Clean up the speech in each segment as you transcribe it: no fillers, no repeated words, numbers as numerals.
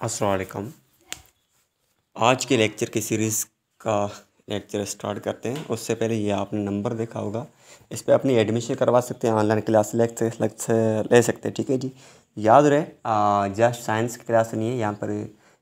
अस्सलाम वालेकुम। आज के लेक्चर की सीरीज़ का लेक्चर स्टार्ट करते हैं। उससे पहले ये आपने नंबर देखा होगा, इस पर अपनी एडमिशन करवा सकते हैं, ऑनलाइन क्लास ले सकते हैं। ठीक है जी, याद रहे जस्ट साइंस की क्लास नहीं है, यहाँ पर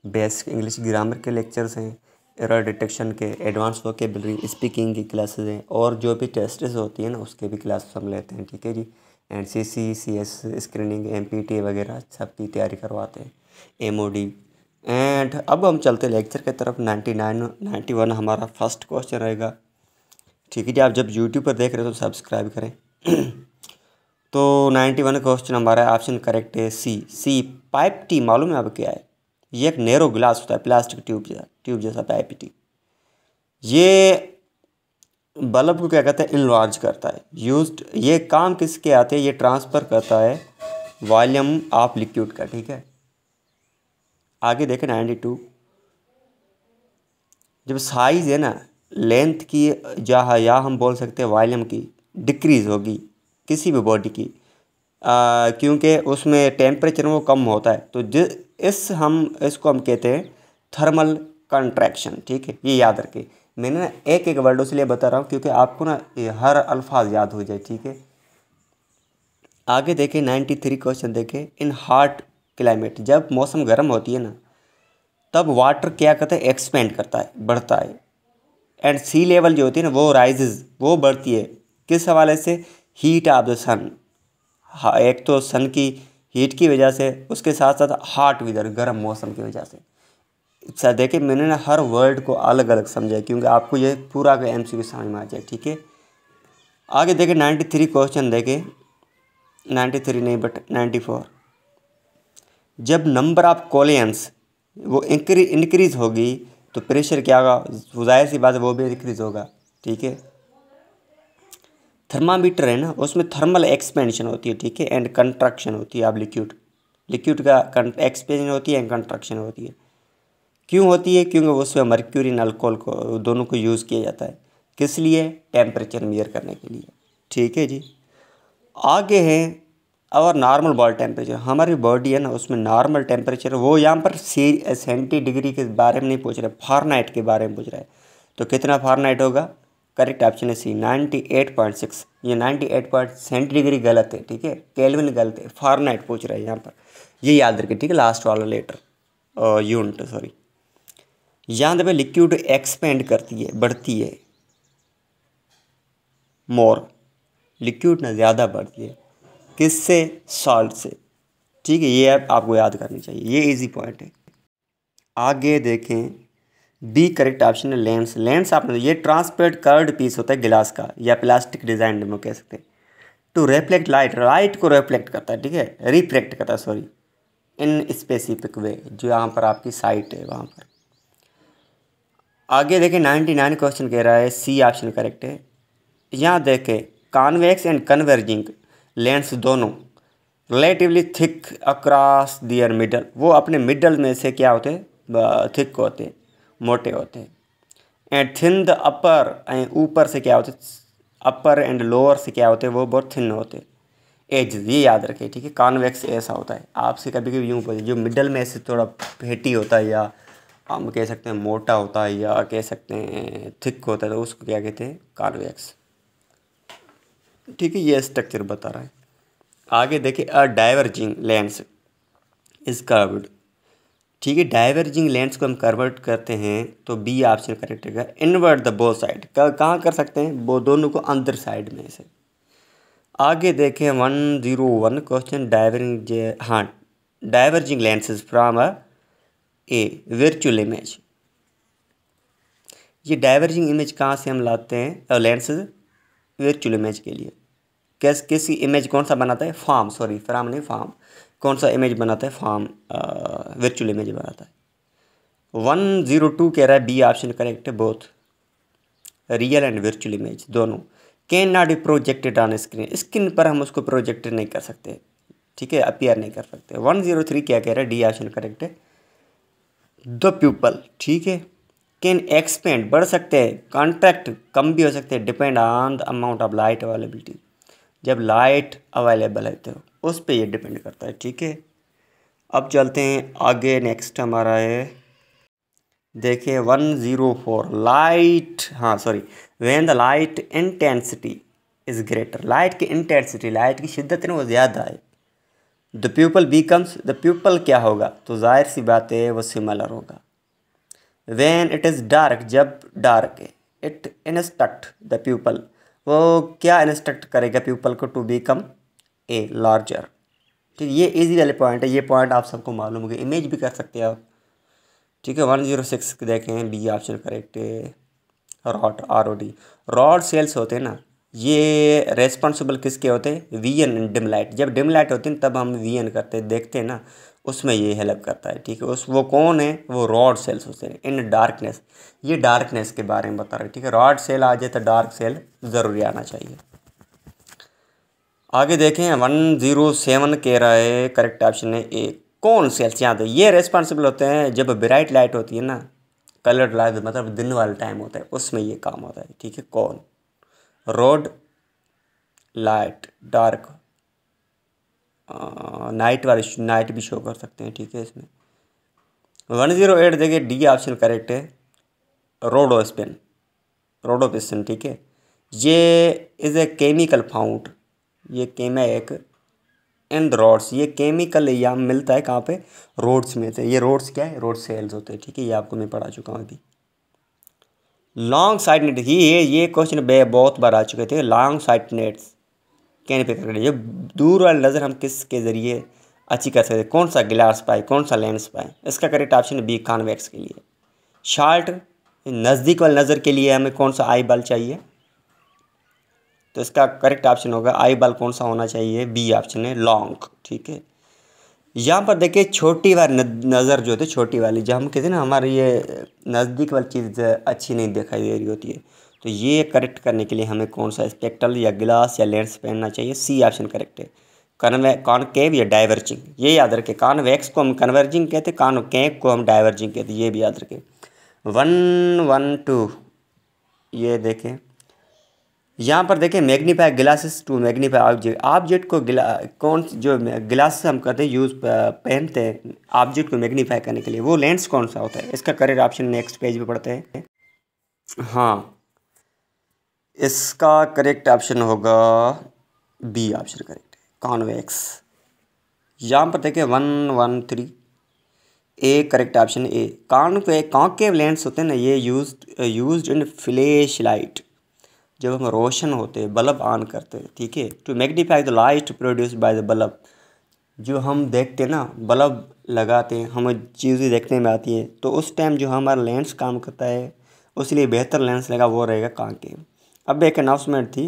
बेसिक इंग्लिश ग्रामर के लेक्चर्स हैं, एरर डिटेक्शन के, एडवांस वोकेबलरी, स्पीकिंग की क्लासेस हैं, और जो भी टेस्ट्स होती है ना उसके भी क्लास हम लेते हैं। ठीक है जी, एंड CS स्क्रीनिंग, MPT वगैरह सब की तैयारी करवाते हैं, MOD। एंड अब हम चलते लेक्चर की तरफ। 91 हमारा फर्स्ट क्वेश्चन रहेगा। ठीक है जी, आप जब यूट्यूब पर देख रहे हो तो सब्सक्राइब करें। तो 91 क्वेश्चन हमारा ऑप्शन करेक्ट है सी। पाइप टी मालूम है अब क्या है? ये एक नैरो ग्लास होता है, प्लास्टिक ट्यूब जैसा पाइप टी। ये बल्ब को क्या कहता है, इनलार्ज करता है। ये काम किसके आते हैं? ये ट्रांसफ़र करता है वॉल्यूम ऑफ लिक्विड का। ठीक है, आगे देखें 92। जब साइज़ है ना, लेंथ की या हम बोल सकते हैं वॉल्यूम की डिक्रीज़ होगी किसी भी बॉडी की, क्योंकि उसमें टेम्परेचर वो कम होता है, तो इसको हम कहते हैं थर्मल कंट्रैक्शन। ठीक है, ये याद रखें। मैंने ना एक एक वर्ड इसलिए बता रहा हूँ क्योंकि आपको ना ये हर अल्फाज याद हो जाए। ठीक है, आगे देखें 93 क्वेश्चन देखें। इन हॉट क्लाइमेट, जब मौसम गर्म होती है ना, तब वाटर क्या करता है, एक्सपेंड करता है, बढ़ता है। एंड सी लेवल जो होती है ना वो राइजेज, वो बढ़ती है। किस हवाले से? हीट ऑफ द सन। एक तो सन की हीट की वजह से, उसके साथ साथ हॉट वेदर, गर्म मौसम की वजह से। अच्छा देखिए, मैंने ना हर वर्ड को अलग अलग समझा क्योंकि आपको ये पूरा का MCQ समझ में आ जाए। ठीक है, आगे देखें 93 क्वेश्चन देखें। 93 नहीं बट 94। जब नंबर ऑफ कोलियंस वो इंक्रीज़ होगी तो प्रेशर क्या होगा? जाहिर सी बात है वो भी इंक्रीज़ होगा। ठीक है, थर्मामीटर है ना, उसमें थर्मल एक्सपेंशन होती है। ठीक है, एंड कंट्रक्शन होती है। अब लिक्विड का एक्सपेंशन होती है एंड कंट्रक्शन होती है। क्यों होती है? क्योंकि उसमें मर्क्यूरी एंड अल्कोहल को दोनों को यूज़ किया जाता है। किस लिए? टेम्परेचर मेजर करने के लिए। ठीक है जी, आगे है और नॉर्मल बॉडी टेम्परेचर। हमारी बॉडी है ना, उसमें नॉर्मल टेम्परेचर, वो यहाँ पर सेंटीडिग्री के बारे में नहीं पूछ रहे, फारेनहाइट के बारे में पूछ रहा है। तो कितना फारेनहाइट होगा? करेक्ट ऑप्शन है सी, 98.6। ये 98 सेंटीडिग्री गलत है। ठीक है, केल्विन गलत है, फारेनहाइट पूछ रहा है यहाँ पर, ये याद रखिए। ठीक है, लास्ट वाला लेटर यूनिट सॉरी। यहाँ पे लिक्विड एक्सपेंड करती है, बढ़ती है, मोर लिक्विड ना ज़्यादा बढ़ती है। किससे? सॉल्ट से। ठीक है, ये आपको याद करनी चाहिए, ये इजी पॉइंट है। आगे देखें, बी करेक्ट ऑप्शन है लेंस आपने, ये ट्रांसपेरेंट कर्व्ड पीस होता है गिलास का या प्लास्टिक डिजाइन में कह सकते हैं। टू रिफ्लेक्ट लाइट को रिफ्लेक्ट करता है। ठीक है, रिफ्लेक्ट करता है सॉरी, इन स्पेसिफिक वे, जो यहाँ पर आपकी साइट है वहाँ पर। आगे देखें 99 क्वेश्चन कह रहा है सी ऑप्शन करेक्ट है। यहाँ देखें, कॉन्वेक्स एंड कन्वर्जिंग लेंस दोनों रिलेटिवली थिक अक्रॉस दियर मिडल, वो अपने मिडल में से क्या होते हैं? थिक होते हैं, मोटे होते हैं। एंड थिन द अपर, ऊपर से क्या होते हैं? अपर एंड लोअर से क्या होते हैं? वो बहुत थिन होते हैं। एज, ये याद रखें। ठीक है, कॉन्वेक्स ऐसा होता है, आपसे कभी कभी यूँ पूछे जो मिडल में से थोड़ा फेटी होता है, या हम कह सकते हैं मोटा होता है, या कह सकते हैं थिक होता है, तो उसको क्या कहते हैं? कॉन्वेक्स। ठीक है, ये स्ट्रक्चर बता रहा है। आगे देखिए, अ डाइवर्जिंग लेंस इज कर्व्ड। ठीक है, डाइवर्जिंग लेंस को हम कन्वर्ट करते हैं तो बी ऑप्शन करेक्ट है। इनवर्ट द बोथ साइड, कहाँ कर सकते हैं? वो दोनों को अंदर साइड में से। आगे देखें 101 question, diverging lenses from A virtual image. ये डाइवर्जिंग इमेज कहाँ से हम लाते हैं? लेंसेज वर्चुअल इमेज के लिए। किसी इमेज कौन सा बनाता है? फॉर्म, सॉरी फ्रॉम नहीं, फॉर्म। कौन सा इमेज बनाता है? फॉर्म, वर्चुअल इमेज बनाता है। 102 कह रहा है बी ऑप्शन करेक्ट है, both real and virtual image दोनों can not be projected on screen पर हम उसको प्रोजेक्ट नहीं कर सकते। ठीक है, अपीयर नहीं कर सकते। 103 क्या कह रहा है? डी ऑप्शन करेक्ट है, द प्यूपल। ठीक है, कैन एक्सपेंड, बढ़ सकते हैं, कॉन्ट्रैक्ट, कम भी हो सकते हैं, depend on the amount of light availability, जब लाइट अवेलेबल है तो उस पर ये डिपेंड करता है। ठीक है, अब चलते हैं आगे, नेक्स्ट हमारा है, देखिए 104 लाइट, हाँ sorry, when the light intensity is greater, light की इंटेंसिटी, लाइट की शिद्दत है ना वो ज़्यादा है, the pupal becomes, the pupal क्या होगा, तो जाहिर सी बात है वो सिमिलर होगा। व्हेन इट इज़ डार्क, जब डार्क है, इट इंस्ट्रक्ट द प्यूपल, वो क्या इंस्ट्रक्ट करेगा प्यूपल को, टू बिकम ए लार्जर। ठीक, ये इजी वाले पॉइंट है, ये पॉइंट आप सबको मालूम होगा, इमेज भी कर सकते हैं आप। ठीक है, 106 देखें, बी ऑप्शन करेक्ट है। रॉड, ROD, रॉड सेल्स होते हैं ना, ये रेस्पॉन्सिबल किसके होते हैं, VN डिम लाइट, जब डिम लाइट होती है तब हम VN करते हैं, देखते हैं ना, उसमें ये हेल्प करता है। ठीक है, उस वो कौन है, वो रॉड सेल्स होते हैं इन डार्कनेस, ये डार्कनेस के बारे में बता रहे हैं। ठीक है, रॉड सेल आ जाए तो डार्क सेल ज़रूरी आना चाहिए। आगे देखें 107 कह रहा है, करेक्ट ऑप्शन है ए, कौन सेल्स, याद है ये रेस्पॉन्सिबल होते हैं जब ब्राइट लाइट होती है ना, कलर्ड लाइट मतलब दिन वाला टाइम होता है, उसमें ये काम होता है। ठीक है, कौन, रोड, लाइट, डार्क, नाइट वाले, नाइट भी शो कर सकते हैं। ठीक है, इसमें 108 देखिए, डी ऑप्शन करेक्ट है, रोडोस्पिन, रोडोपिस्टन। ठीक है, ये इज़ ए केमिकल फाउंड, ये एक इन रॉड्स, ये केमिकल यहाँ मिलता है कहाँ पे, रोड्स में से, ये रोड्स क्या है, रोड सेल्स होते हैं। ठीक है, ये आपको मैं पढ़ा चुका हूँ अभी। लॉन्ग साइट नेट, ये क्वेश्चन बहुत बार आ चुके थे, लॉन्ग साइट नेट्स कहने पे कर, ये दूर वाली नज़र हम किसके ज़रिए अच्छी कर सकते हैं, कौन सा गिलास पाए, कौन सा लेंस पाए, इसका करेक्ट ऑप्शन है बी, कॉन्वेक्स के लिए। शार्ट, नज़दीक वाली नज़र के लिए हमें कौन सा आई बल चाहिए, तो इसका करेक्ट ऑप्शन होगा आई बल कौन सा होना चाहिए, बी ऑप्शन है, लॉन्ग। ठीक है, यहाँ पर देखिए छोटी वाली नज़र जो होती है, छोटी वाली, जब हम कहते हैं ना हमारी ये नज़दीक वाली चीज़ अच्छी नहीं दिखाई दे रही होती है, तो ये करेक्ट करने के लिए हमें कौन सा स्पेक्ट्रल या गिलास या लेंस पहनना चाहिए, सी ऑप्शन करेक्ट है। कॉनकेव या डाइवर्जिंग, ये याद रखें, कॉन्वेक्स को हम कन्वर्जिंग कहते हैं, कॉनकेव को हम डाइवर्जिंग कहते हैं, ये भी याद रखें। 112 ये देखें, यहाँ पर देखें magnify glasses to magnify object, object को कौन जो ग्लास हम करते हैं यूज़ पहनते हैं ऑब्जेक्ट को मैग्नीफाई करने के लिए, वो लेंस कौन सा होता है, इसका करेक्ट ऑप्शन नेक्स्ट पेज पे पढ़ते हैं। हाँ, इसका करेक्ट ऑप्शन होगा बी ऑप्शन करेक्ट है, कॉन्वेक्स। यहाँ पर देखें 113 A, correct option A, concave lens होते हैं ना, ये यूज्ड इन फ्लैश लाइट, जब हम रोशन होते हैं, बल्ब ऑन करते हैं। ठीक है, to magnify the light produce by the bulb, जो हम देखते हैं ना, बल्ब लगाते हैं, हमें चीज़ें देखने में आती है, तो उस टाइम जो हमारा लेंस काम करता है, उसलिए बेहतर लेंस लगा वो रहेगा कॉन्केव। अब एक अनाउंसमेंट थी,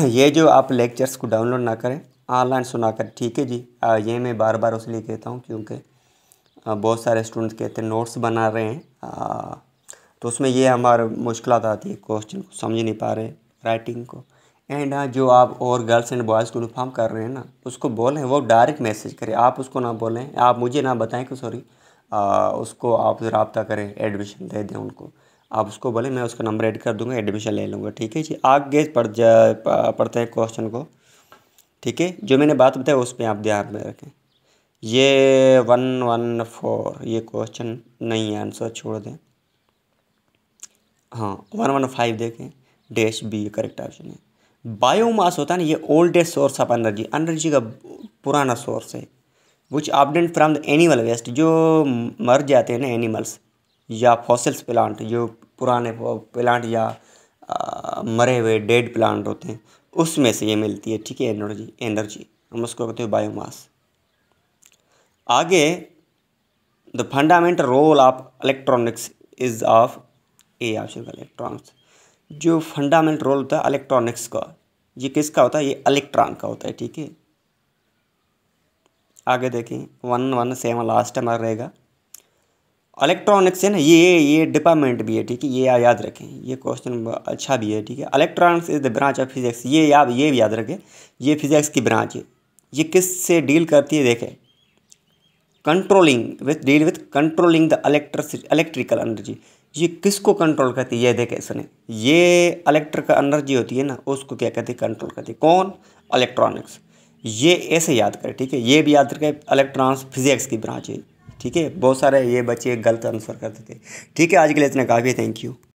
ये जो आप लेक्चर्स को डाउनलोड ना करें, ऑनलाइन सुना कर। ठीक है जी, ये मैं बार बार उसलिए कहता हूँ क्योंकि बहुत सारे स्टूडेंट्स कहते हैं नोट्स बना रहे हैं, तो उसमें ये हमारे मुश्किलात आती है, क्वेश्चन को समझ नहीं पा रहे, राइटिंग को। एंड जो आप और गर्ल्स एंड बॉयज़ को इन्फॉर्म कर रहे हैं ना, उसको बोलें वो डायरेक्ट मैसेज करें, आप उसको ना बोलें, आप मुझे ना बताएं कि सॉरी, उसको आप रब्ता करें, एडमिशन दे दें उनको, आप उसको बोलें मैं उसका नंबर ऐड कर दूंगा, एडमिशन ले लूँगा। ठीक है जी, आगे पढ़ते हैं क्वेश्चन को। ठीक है, जो मैंने बात बताई उस पर आप ध्यान में रखें। ये 114 ये क्वेश्चन नहीं है, आंसर छोड़ दें। हाँ, 115 देखें, डैश बी करेक्ट ऑप्शन है। बायोमास होता है ना, ये oldest source of energy, energy का पुराना सोर्स है, which obtained from the animal waste, जो मर जाते हैं ना एनिमल्स या फॉसिल्स प्लांट, जो पुराने प्लांट या मरे हुए डेड प्लांट होते हैं, उसमें से ये मिलती है। ठीक है, एनर्जी हम उसको कहते हैं बायोमास। आगे, the fundamental role of electronics is of a option का इलेक्ट्रॉनिक्स, जो फंडामेंटल रोल होता है इलेक्ट्रॉनिक्स का, ये किसका होता है, ये इलेक्ट्रॉन का होता है। ठीक है, आगे देखें 117 लास्ट टाइम रहेगा। इलेक्ट्रॉनिक्स है ना, ये डिपार्टमेंट भी है। ठीक है, ये याद रखें, ये क्वेश्चन अच्छा भी है। ठीक है, electronics is the branch of physics, ये भी याद रखें, ये फिजिक्स की ब्रांच है। ये किससे डील करती है, देखें, deal with controlling the electrical energy, ये किसको कंट्रोल करती है, ये देखें सुने, ये इलेक्ट्रिकल एनर्जी होती है ना, उसको क्या कहते हैं, कंट्रोल करती है, कौन, इलेक्ट्रॉनिक्स। ये ऐसे याद करें, ठीक है। ये भी याद रखें, इलेक्ट्रॉन्स फिजिक्स की ब्रांच है, ठीक है। बहुत सारे ये बच्चे गलत आंसर करते थे। ठीक है, आज के लिए इतना काफ़ी है। Thank you.